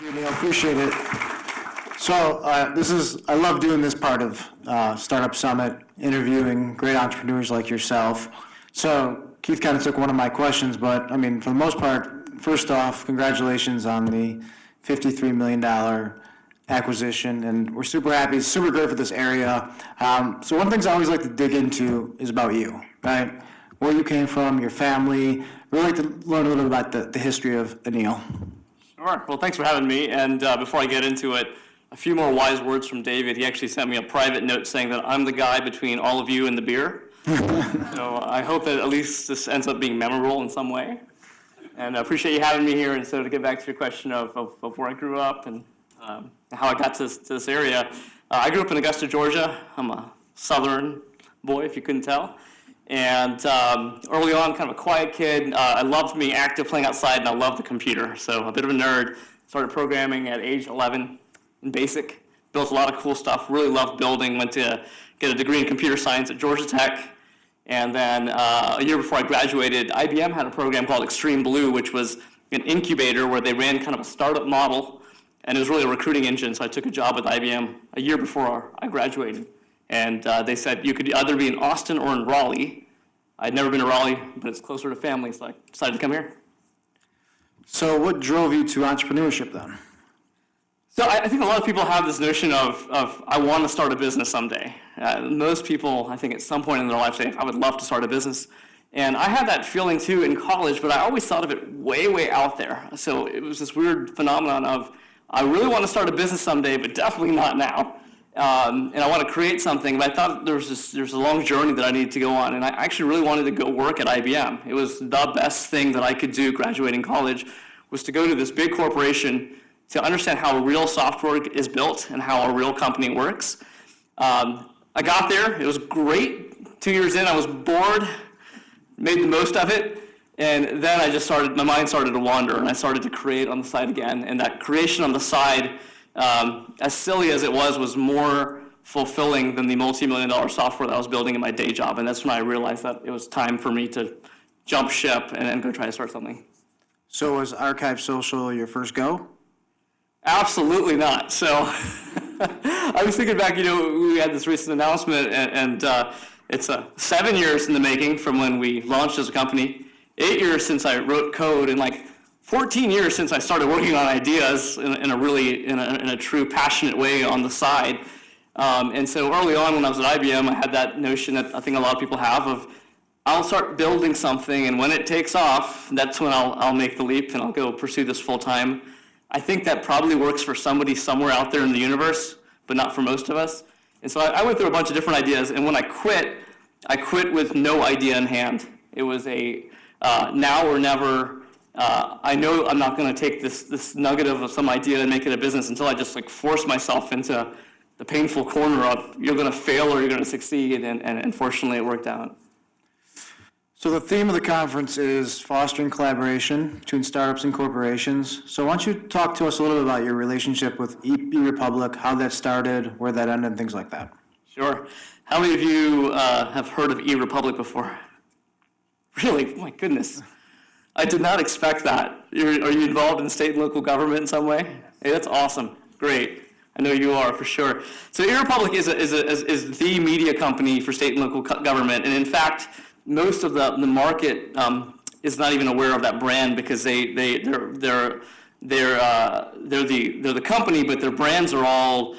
Anil, appreciate it. So I love doing this part of Startup Summit, interviewing great entrepreneurs like yourself. So Keith kind of took one of my questions, but I mean, for the most part, first off, congratulations on the $53 million acquisition, and we're super happy. It's super great for this area. So one of the things I always like to dig into is about you, right? Where you came from, your family. Really like to learn a little bit about the history of Anil. Sure. Well, thanks for having me. And before I get into it, a few more wise words from David. He actually sent me a private note saying that I'm the guy between all of you and the beer. So I hope that at least this ends up being memorable in some way. And I appreciate you having me here. And so to get back to your question of where I grew up and how I got to this area, I grew up in Augusta, Georgia. I'm a Southern boy, if you couldn't tell. And early on, kind of a quiet kid. I loved being active, playing outside, and I loved the computer. So a bit of a nerd. Started programming at age 11 in BASIC. Built a lot of cool stuff. Really loved building. Went to get a degree in computer science at Georgia Tech. And then a year before I graduated, IBM had a program called Extreme Blue, which was an incubator where they ran kind of a startup model. And it was really a recruiting engine. So I took a job with IBM a year before I graduated. And they said you could either be in Austin or in Raleigh. I'd never been to Raleigh, but it's closer to family, so I decided to come here. So what drove you to entrepreneurship then? So I think a lot of people have this notion of I want to start a business someday. Most people, I think, at some point in their life say, I would love to start a business. And I had that feeling, too, in college, but I always thought of it way, way out there. So it was this weird phenomenon of I really want to start a business someday, but definitely not now. And I want to create something, but I thought there's a long journey that I needed to go on, and I actually really wanted to go work at IBM. It was the best thing that I could do graduating college, was to go to this big corporation to understand how real software is built and how a real company works. I got there, it was great. 2 years in, I was bored, made the most of it, and then my mind started to wander, and I started to create on the side again, and that creation on the side, as silly as it was more fulfilling than the multi-million-dollar software that I was building in my day job. And that's when I realized that it was time for me to jump ship and go try to start something. So was Archive Social your first go? Absolutely not. So I was thinking back, we had this recent announcement, and it's 7 years in the making from when we launched as a company, 8 years since I wrote code, and 14 years since I started working on ideas in a true passionate way on the side. And so early on when I was at IBM, I had that notion that I think a lot of people have of, I'll start building something, and when it takes off, that's when I'll make the leap and I'll go pursue this full time. I think that probably works for somebody somewhere out there in the universe, but not for most of us. And so I went through a bunch of different ideas, and when I quit with no idea in hand. It was a now or never. I know I'm not going to take this nugget of some idea and make it a business until I just force myself into the painful corner of you're going to fail or you're going to succeed, and unfortunately it worked out. So the theme of the conference is fostering collaboration between startups and corporations. So why don't you talk to us a little bit about your relationship with eRepublic, how that started, where that ended, and things like that. Sure. How many of you have heard of eRepublic before? Really? Oh my goodness. I did not expect that. Are you involved in state and local government in some way? Hey, that's awesome. Great. I know you are for sure. So eRepublic is the media company for state and local government, and in fact, most of the market is not even aware of that brand because they're the company, but their brands are all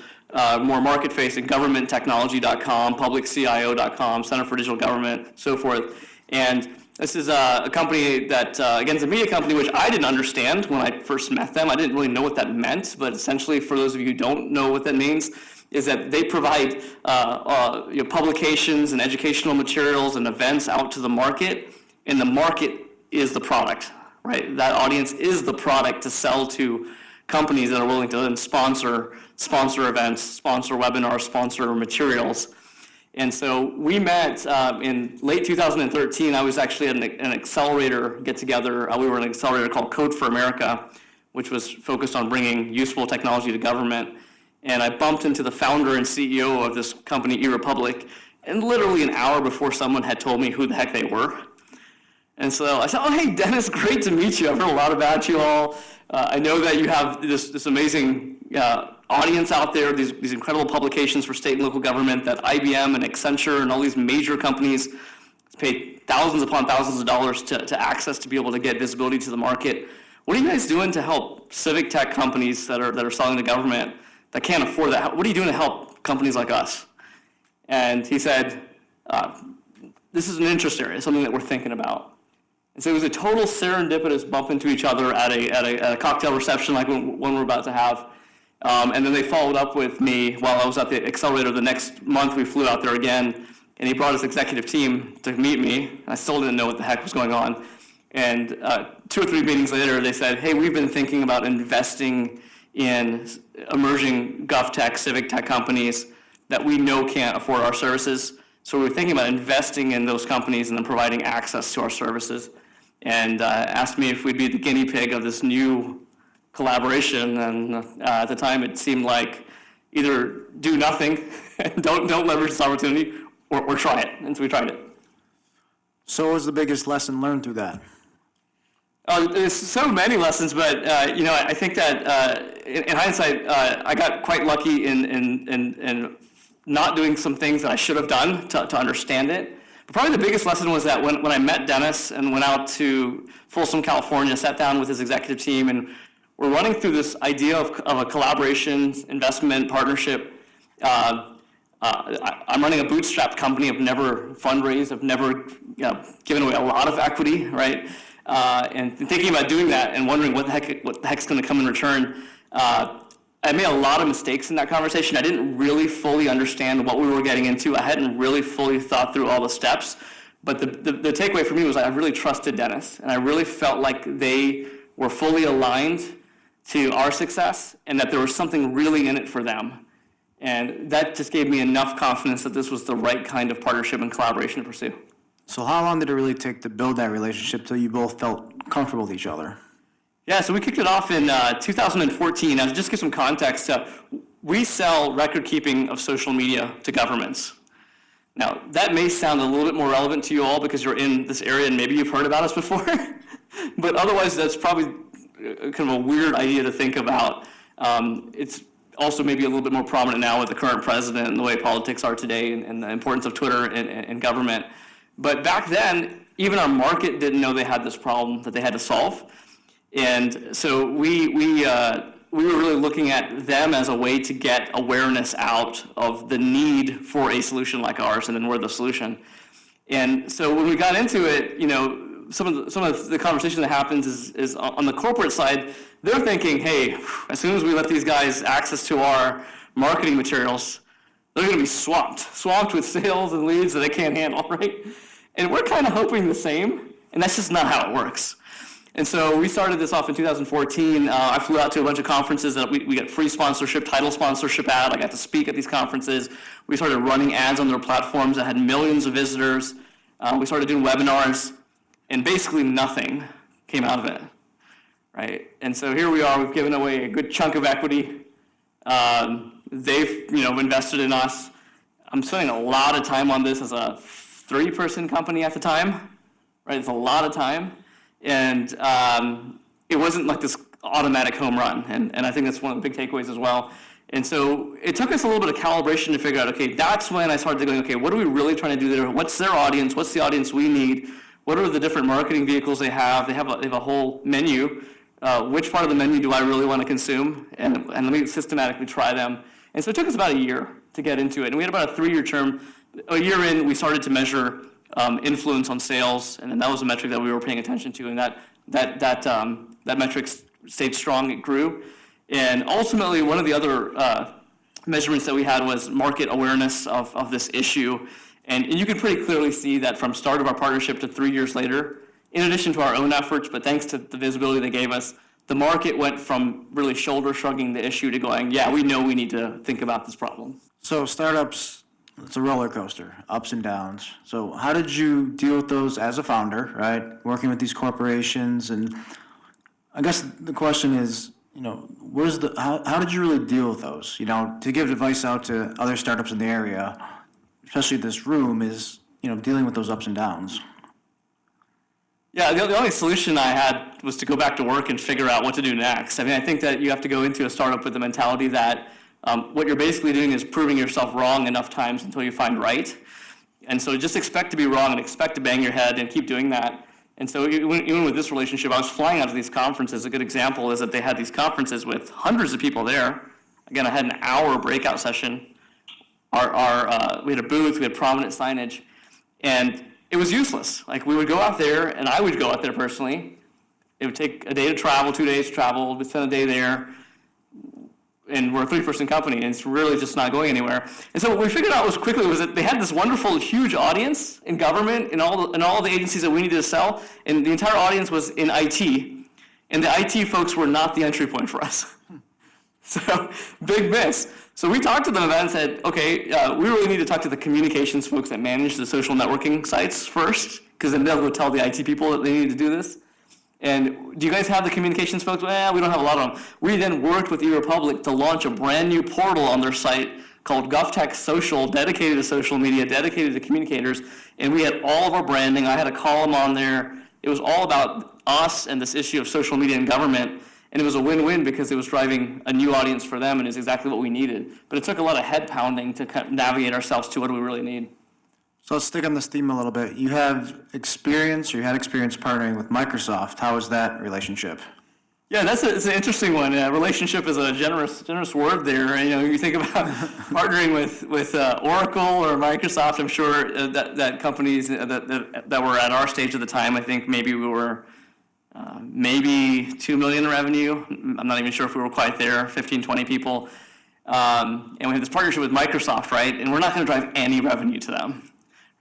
more market-facing: governmenttechnology.com, publiccio.com, Center for Digital Government, so forth. And this is a company that, again, is a media company, which I didn't understand when I first met them. I didn't really know what that meant, but essentially, for those of you who don't know what that means, is that they provide publications and educational materials and events out to the market, and the market is the product, right? That audience is the product to sell to companies that are willing to then sponsor events, sponsor webinars, sponsor materials. And so we met in late 2013. I was actually at an accelerator get-together. We were at an accelerator called Code for America, which was focused on bringing useful technology to government. And I bumped into the founder and CEO of this company, eRepublic, and literally an hour before someone had told me who the heck they were. And so I said, oh, hey, Dennis, great to meet you. I've heard a lot about you all. I know that you have this amazing audience out there, these incredible publications for state and local government that IBM and Accenture and all these major companies pay thousands upon thousands of dollars to access to be able to get visibility to the market. What are you guys doing to help civic tech companies that are selling to government that can't afford that? What are you doing to help companies like us? And he said, this is an interest area, something that we're thinking about. And so it was a total serendipitous bump into each other at a cocktail reception like one we're about to have. And then they followed up with me while I was at the accelerator. The next month we flew out there again, and he brought his executive team to meet me. I still didn't know what the heck was going on. And 2 or 3 meetings later, they said, hey, we've been thinking about investing in emerging gov tech, civic tech companies that we know can't afford our services. So we're thinking about investing in those companies and then providing access to our services. And asked me if we'd be the guinea pig of this new collaboration. And at the time, it seemed like either do nothing, don't leverage this opportunity, or try it. And so we tried it. So what was the biggest lesson learned through that? There's so many lessons, but I think that in hindsight, I got quite lucky in not doing some things that I should have done to understand it. But probably the biggest lesson was that when I met Dennis and went out to Folsom, California, sat down with his executive team, and we're running through this idea of a collaboration, investment, partnership. I'm running a bootstrapped company. I've never fundraised. I've never given away a lot of equity, right? And thinking about doing that and wondering what the heck's going to come in return. I made a lot of mistakes in that conversation. I didn't really fully understand what we were getting into. I hadn't really fully thought through all the steps. But the takeaway for me was I really trusted Dennis, and I really felt like they were fully aligned to our success and that there was something really in it for them. And that just gave me enough confidence that this was the right kind of partnership and collaboration to pursue. So how long did it really take to build that relationship till you both felt comfortable with each other? Yeah, so we kicked it off in 2014. Now, to just give some context, we sell record keeping of social media to governments. Now, that may sound a little bit more relevant to you all because you're in this area and maybe you've heard about us before, but otherwise that's probably kind of a weird idea to think about. It's also maybe a little bit more prominent now with the current president and the way politics are today and the importance of Twitter and government. But back then, even our market didn't know they had this problem that they had to solve. And so we were really looking at them as a way to get awareness out of the need for a solution like ours, and then we're the solution. And so when we got into it, some of the conversation that happens is on the corporate side, they're thinking, hey, as soon as we let these guys access to our marketing materials, they're going to be swamped with sales and leads that they can't handle, right? And we're kind of hoping the same, and that's just not how it works. And so we started this off in 2014. I flew out to a bunch of conferences that we got free sponsorship, title sponsorship at. I got to speak at these conferences. We started running ads on their platforms that had millions of visitors. We started doing webinars, and basically nothing came out of it, right? And so here we are. We've given away a good chunk of equity. They've invested in us. I'm spending a lot of time on this as a 3-person company at the time, right? It's a lot of time. And it wasn't like this automatic home run. And I think that's one of the big takeaways as well. And so it took us a little bit of calibration to figure out, okay, that's when I started going, okay, what are we really trying to do there? What's their audience? What's the audience we need? What are the different marketing vehicles they have? They have a whole menu. Which part of the menu do I really want to consume? And let me systematically try them. And so it took us about a year to get into it. And we had about a 3-year term. A year in, we started to measure influence on sales, and then that was a metric that we were paying attention to, and that metric stayed strong. It grew, and ultimately, one of the other measurements that we had was market awareness of this issue, and you can pretty clearly see that from start of our partnership to 3 years later, in addition to our own efforts, but thanks to the visibility they gave us, the market went from really shoulder shrugging the issue to going, yeah, we know we need to think about this problem. So startups, it's a roller coaster, ups and downs. So how did you deal with those as a founder, right? Working with these corporations, and I guess the question is, how did you really deal with those? To give advice out to other startups in the area, especially this room, is dealing with those ups and downs. Yeah, the only solution I had was to go back to work and figure out what to do next. I mean, I think that you have to go into a startup with the mentality that what you're basically doing is proving yourself wrong enough times until you find right. And so just expect to be wrong and expect to bang your head and keep doing that. And so even with this relationship, I was flying out to these conferences. A good example is that they had these conferences with hundreds of people there. Again, I had an hour breakout session. We had a booth, we had prominent signage, and it was useless. Like, we would go out there, and I would go out there personally. It would take a day to travel, 2 days to travel, we'd spend a day there, and we're a 3-person company, and it's really just not going anywhere. And so what we figured out was that they had this wonderful, huge audience in government, in all the agencies that we needed to sell, and the entire audience was in IT, and the IT folks were not the entry point for us. So, big miss. So we talked to them about it and said, okay, we really need to talk to the communications folks that manage the social networking sites first, because then they'll go tell the IT people that they need to do this. And do you guys have the communications folks? Well, we don't have a lot of them. We then worked with eRepublic to launch a brand new portal on their site called GovTech Social, dedicated to social media, dedicated to communicators. And we had all of our branding. I had a column on there. It was all about us and this issue of social media and government. And it was a win-win because it was driving a new audience for them and is exactly what we needed. But it took a lot of head pounding to kind of navigate ourselves to what do we really need. So let's stick on this theme a little bit. You had experience partnering with Microsoft. How was that relationship? Yeah, it's an interesting one. Relationship is a generous word there. You know, you think about partnering with Oracle or Microsoft. I'm sure that companies that were at our stage at the time, I think maybe we were maybe 2 million in revenue. I'm not even sure if we were quite there, 15, 20 people. And we had this partnership with Microsoft, right? And we're not going to drive any revenue to them,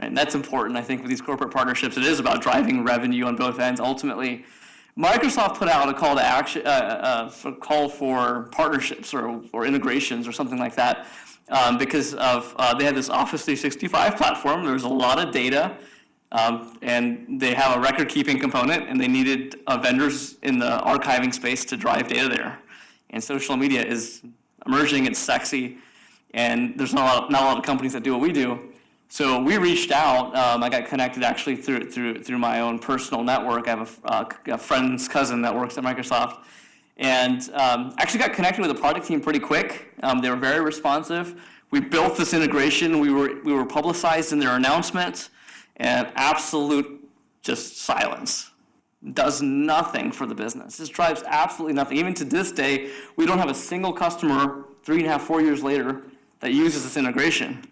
right? And that's important. I think with these corporate partnerships, it is about driving revenue on both ends. Ultimately, Microsoft put out a call to action, a call for partnerships or integrations or something like that, because of they had this Office 365 platform. There was a lot of data. And they have a record-keeping component, and they needed vendors in the archiving space to drive data there. And social media is emerging, it's sexy, and there's not a lot of companies that do what we do. So we reached out. I got connected actually through my own personal network. I have a friend's cousin that works at Microsoft, and actually got connected with the product team pretty quick. They were very responsive. We built this integration. We were publicized in their announcements. And absolute just silence. Does nothing for the business. This drives absolutely nothing. Even to this day, we don't have a single customer 3.5, 4 years later that uses this integration.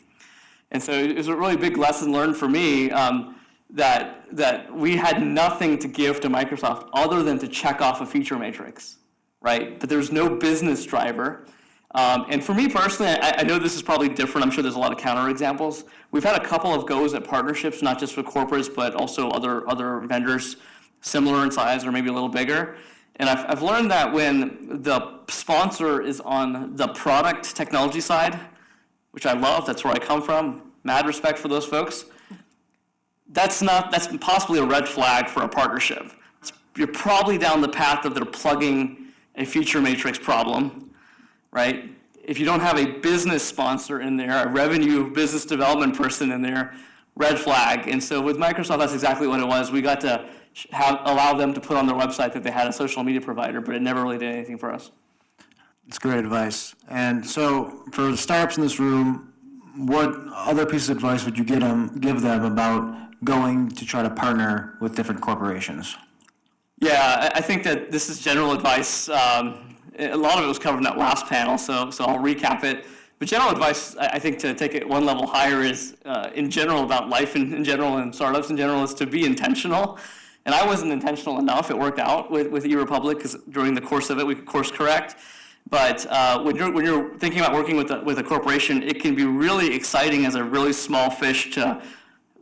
And so it was a really big lesson learned for me that we had nothing to give to Microsoft other than to check off a feature matrix, right? But there's no business driver. And for me personally, I know this is probably different. I'm sure there's a lot of counterexamples. We've had a couple of goes at partnerships, not just with corporates, but also other vendors similar in size or maybe a little bigger. And I've learned that when the sponsor is on the product technology side, which I love, that's where I come from, mad respect for those folks, that's possibly a red flag for a partnership. You're probably down the path of they're plugging a feature matrix problem, right? If you don't have a business sponsor in there, a revenue business development person in there, red flag. And so with Microsoft, that's exactly what it was. We got to allow them to put on their website that they had a social media provider, but it never really did anything for us. That's great advice. And so for the startups in this room, what other piece of advice would you give them about going to try to partner with different corporations? Yeah, I think that this is general advice. A lot of it was covered in that last panel, so I'll recap it. But general advice, I think, to take it one level higher is, in general, about life in general and startups in general, is to be intentional. And I wasn't intentional enough. It worked out with eRepublic because during the course of it, we could course correct. But when you're thinking about working with a corporation, it can be really exciting as a really small fish to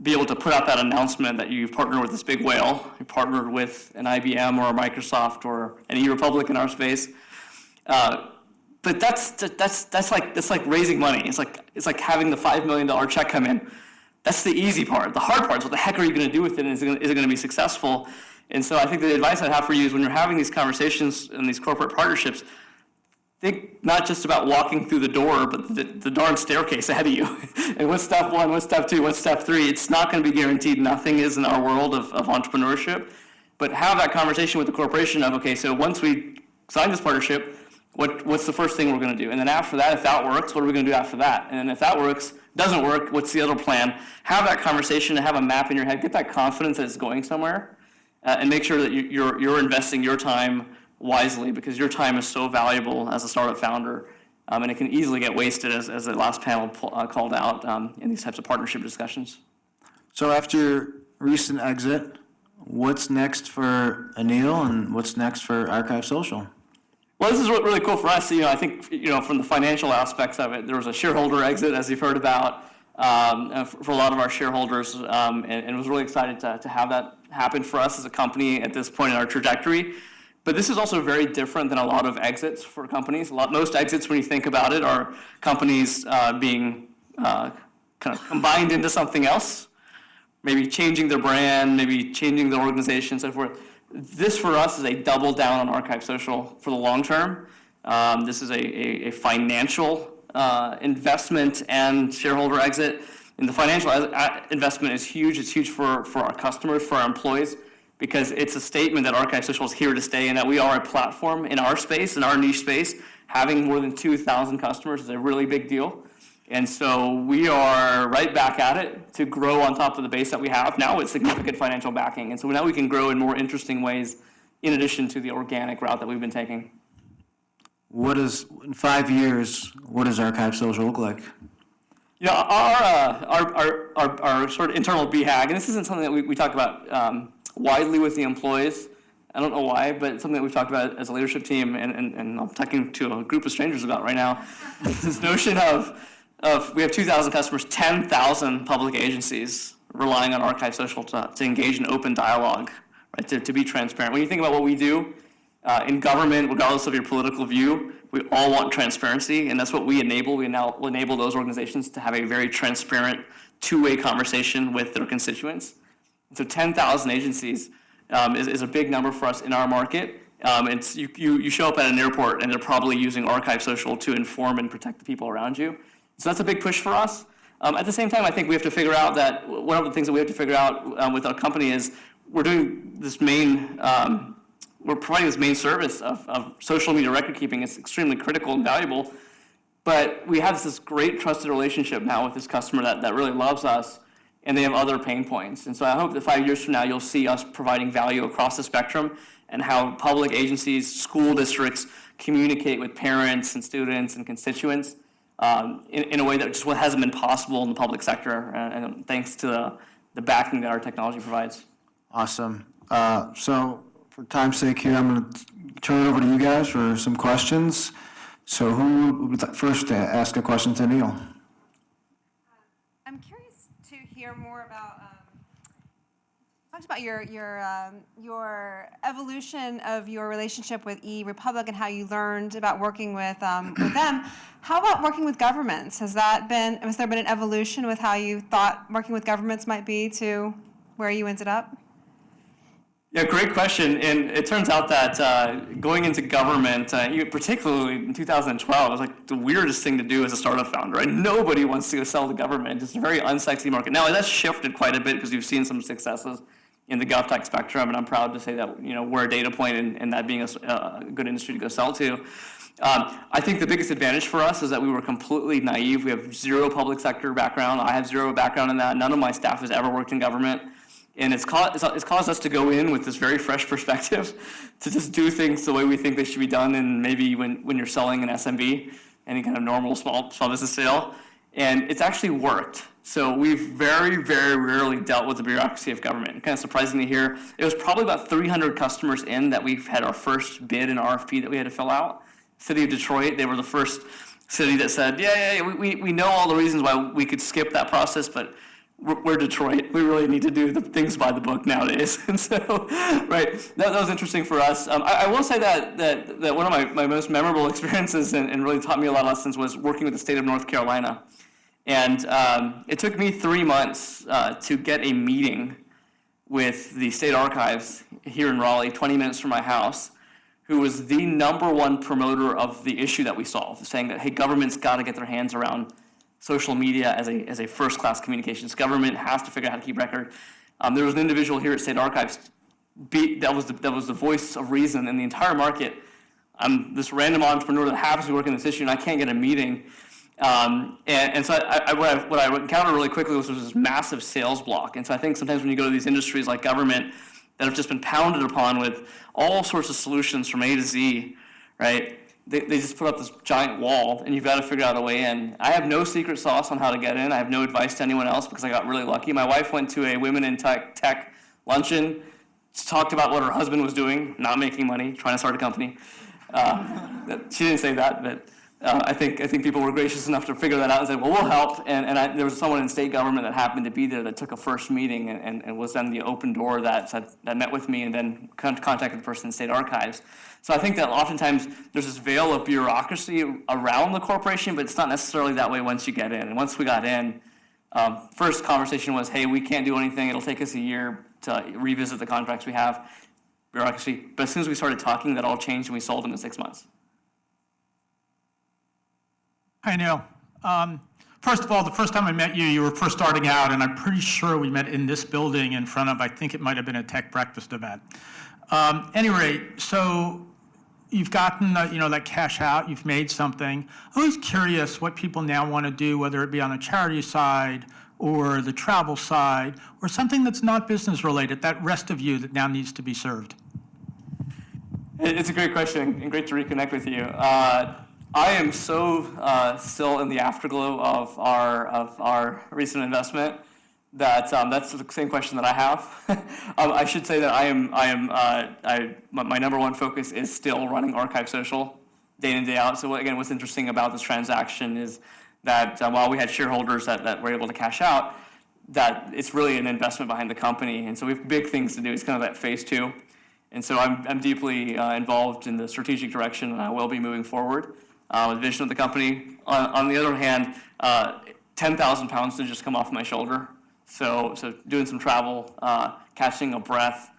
be able to put out that announcement that you've partnered with this big whale. You partnered with an IBM or a Microsoft or an eRepublic in our space. But that's like raising money. It's like having the $5 million check come in. That's the easy part. The hard part is what the heck are you going to do with it, and is it going to be successful? And so I think the advice I have for you is when you're having these conversations and these corporate partnerships, think not just about walking through the door, but the darn staircase ahead of you. And what's step one, what's step two, what's step three? It's not going to be guaranteed. Nothing is in our world of entrepreneurship. but have that conversation with the corporation of, okay, so once we sign this partnership, what's the first thing we're going to do? And then after that, if that works, what are we going to do after that? And then if that doesn't work, what's the other plan? Have that conversation, have a map in your head, get that confidence that it's going somewhere, and make sure that you're investing your time wisely, because your time is so valuable as a startup founder, and it can easily get wasted, as the last panel called out, in these types of partnership discussions. So after your recent exit, what's next for Anil and what's next for Archive Social? Well, this is really cool for us. I think, from the financial aspects of it, there was a shareholder exit, as you've heard about, for a lot of our shareholders, and was really excited to have that happen for us as a company at this point in our trajectory. But this is also very different than a lot of exits for companies. Most exits, when you think about it, are companies being kind of combined into something else, maybe changing their brand, maybe changing their organization, so forth. This for us is a double down on Archive Social for the long term. This is a financial investment and shareholder exit. And the financial investment is huge. It's huge for our customers, for our employees, because it's a statement that Archive Social is here to stay and that we are a platform in our space, in our niche space. Having more than 2,000 customers is a really big deal. And so we are right back at it to grow on top of the base that we have now with significant financial backing. And so now we can grow in more interesting ways in addition to the organic route that we've been taking. In 5 years, what does Archive Social look like? Our sort of internal BHAG, and this isn't something that we talk about widely with the employees. I don't know why, but it's something that we've talked about as a leadership team, and I'm talking to a group of strangers about right now. This notion of we have 2,000 customers, 10,000 public agencies relying on Archive Social to engage in open dialogue, right? To be transparent. When you think about what we do in government, regardless of your political view, we all want transparency, and that's what we enable. We now enable those organizations to have a very transparent, two-way conversation with their constituents. And so 10,000 agencies is a big number for us in our market. You show up at an airport, and they're probably using Archive Social to inform and protect the people around you. So that's a big push for us. At the same time, I think we have to figure out that one of the things that we have to figure out with our company is we're doing this we're providing this main service of social media record keeping. It's extremely critical and valuable, but we have this great trusted relationship now with this customer that really loves us, and they have other pain points. And so I hope that 5 years from now, you'll see us providing value across the spectrum and how public agencies, school districts communicate with parents and students and constituents in a way that just hasn't been possible in the public sector, and thanks to the backing that our technology provides. Awesome. So for time's sake here, I'm going to turn it over to you guys for some questions. So who would first ask a question to Neil? I'm curious to hear more about talked about your evolution of your relationship with eRepublic and how you learned about working with them. How about working with governments? Has there been an evolution with how you thought working with governments might be to where you ended up? Yeah, great question. And it turns out that going into government, particularly in 2012, was like the weirdest thing to do as a startup founder. Right? Nobody wants to go sell to government. It's a very unsexy market. Now, that's shifted quite a bit because you've seen some successes in the GovTech spectrum, and I'm proud to say that we're a data point in that being a good industry to go sell to. I think the biggest advantage for us is that we were completely naive. We have zero public sector background. I have zero background in that. None of my staff has ever worked in government. And it's caused us to go in with this very fresh perspective to just do things the way we think they should be done, and maybe when you're selling an SMB, any kind of normal small business sale. And it's actually worked. So we've very, very rarely dealt with the bureaucracy of government. Kind of surprising to hear. It was probably about 300 customers in that we've had our first bid and RFP that we had to fill out. City of Detroit, they were the first city that said, we know all the reasons why we could skip that process, but we're Detroit. We really need to do the things by the book nowadays. And so, right, that was interesting for us. I will say that one of my most memorable experiences and really taught me a lot of lessons was working with the state of North Carolina. And it took me 3 months to get a meeting with the state archives here in Raleigh, 20 minutes from my house, who was the #1 promoter of the issue that we solved, saying that, hey, government's got to get their hands around social media as a first-class communications. Government has to figure out how to keep record. There was an individual here at State Archives that was the voice of reason in the entire market. I'm this random entrepreneur that happens to be working this issue, and I can't get a meeting. And so what I encountered really quickly was this massive sales block. And so I think sometimes when you go to these industries like government that have just been pounded upon with all sorts of solutions from A to Z, right? They just put up this giant wall, and you've got to figure out a way in. I have no secret sauce on how to get in. I have no advice to anyone else because I got really lucky. My wife went to a Women in Tech luncheon, talked about what her husband was doing, not making money, trying to start a company. She didn't say that, but I think people were gracious enough to figure that out and said, well, we'll help. And there was someone in state government that happened to be there that took a first meeting and was then the open door that met with me and then contacted the person in state archives. So I think that oftentimes there's this veil of bureaucracy around the corporation, but it's not necessarily that way once you get in. And once we got in, first conversation was, hey, we can't do anything. It'll take us a year to revisit the contracts we have. Bureaucracy. But as soon as we started talking, that all changed and we sold them in 6 months. Hi, Anil. First of all, the first time I met you, you were first starting out, and I'm pretty sure we met in this building in front of, I think it might have been a tech breakfast event. Any rate, so you've gotten that cash out, you've made something. I'm always curious what people now want to do, whether it be on the charity side or the travel side, or something that's not business related, that rest of you that now needs to be served. It's a great question and great to reconnect with you. I am so still in the afterglow of our recent investment that that's the same question that I have. I should say that my number one focus is still running Archive Social day in and day out. So again, what's interesting about this transaction is that while we had shareholders that were able to cash out, that it's really an investment behind the company. And so we have big things to do. It's kind of that phase 2. And so I'm deeply involved in the strategic direction, and I will be moving forward with the vision of the company. On the other hand, 10,000 pounds did just come off my shoulder. So doing some travel, catching a breath,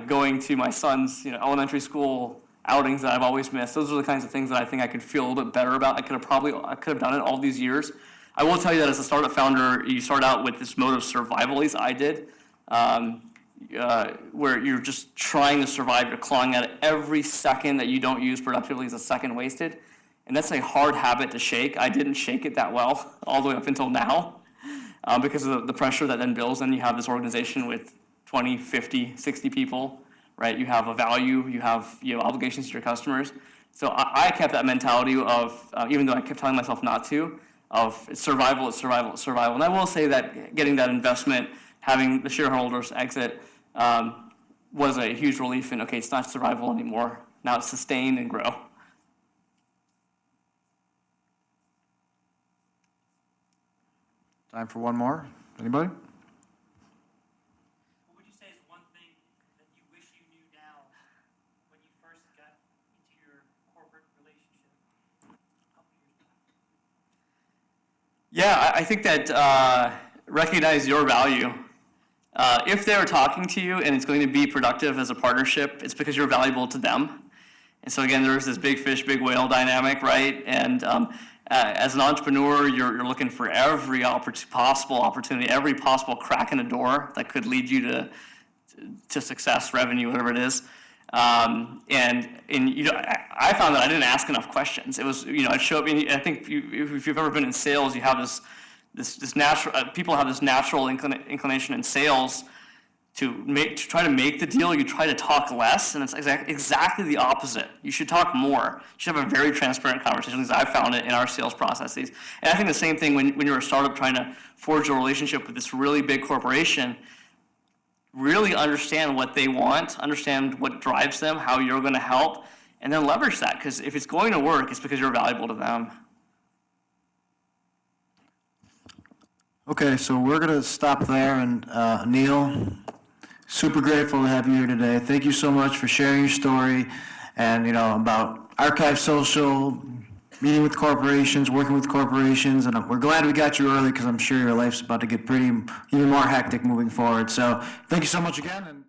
going to my son's elementary school outings that I've always missed. Those are the kinds of things that I think I could feel a little bit better about. I could have done it all these years. I will tell you that as a startup founder, you start out with this mode of survival, at least I did, where you're just trying to survive. You're clawing at it. Every second that you don't use productively is a second wasted. And that's a hard habit to shake. I didn't shake it that well all the way up until now because of the pressure that then builds. And you have this organization with 20, 50, 60 people, right? You have a value, you have obligations to your customers. So I kept that mentality of, even though I kept telling myself not to, of it's survival, it's survival, it's survival. And I will say that getting that investment, having the shareholders exit was a huge relief in, okay, it's not survival anymore. Now it's sustain and grow. Time for one more. Anybody? What would you say is one thing that you wish you knew now when you first got into your corporate relationship a couple years back? Yeah, I think that recognize your value. If they're talking to you and it's going to be productive as a partnership, it's because you're valuable to them. And so again, there's this big fish, big whale dynamic, right? And as an entrepreneur, you're looking for every possible opportunity, every possible crack in the door that could lead you to success, revenue, whatever it is. I found that I didn't ask enough questions. It was, I'd show up. I think if you've ever been in sales, you have this natural. People have this natural inclination in sales to try to make the deal. You try to talk less, and it's exactly the opposite. You should talk more. You should have a very transparent conversation, because I've found it in our sales processes. And I think the same thing when you're a startup trying to forge a relationship with this really big corporation. Really understand what they want, understand what drives them, how you're going to help, and then leverage that. Because if it's going to work, it's because you're valuable to them. Okay, so we're going to stop there. And Anil, super grateful to have you here today. Thank you so much for sharing your story and, about Archive Social, meeting with corporations, working with corporations. And we're glad we got you early, because I'm sure your life's about to get even more hectic moving forward. So thank you so much again. And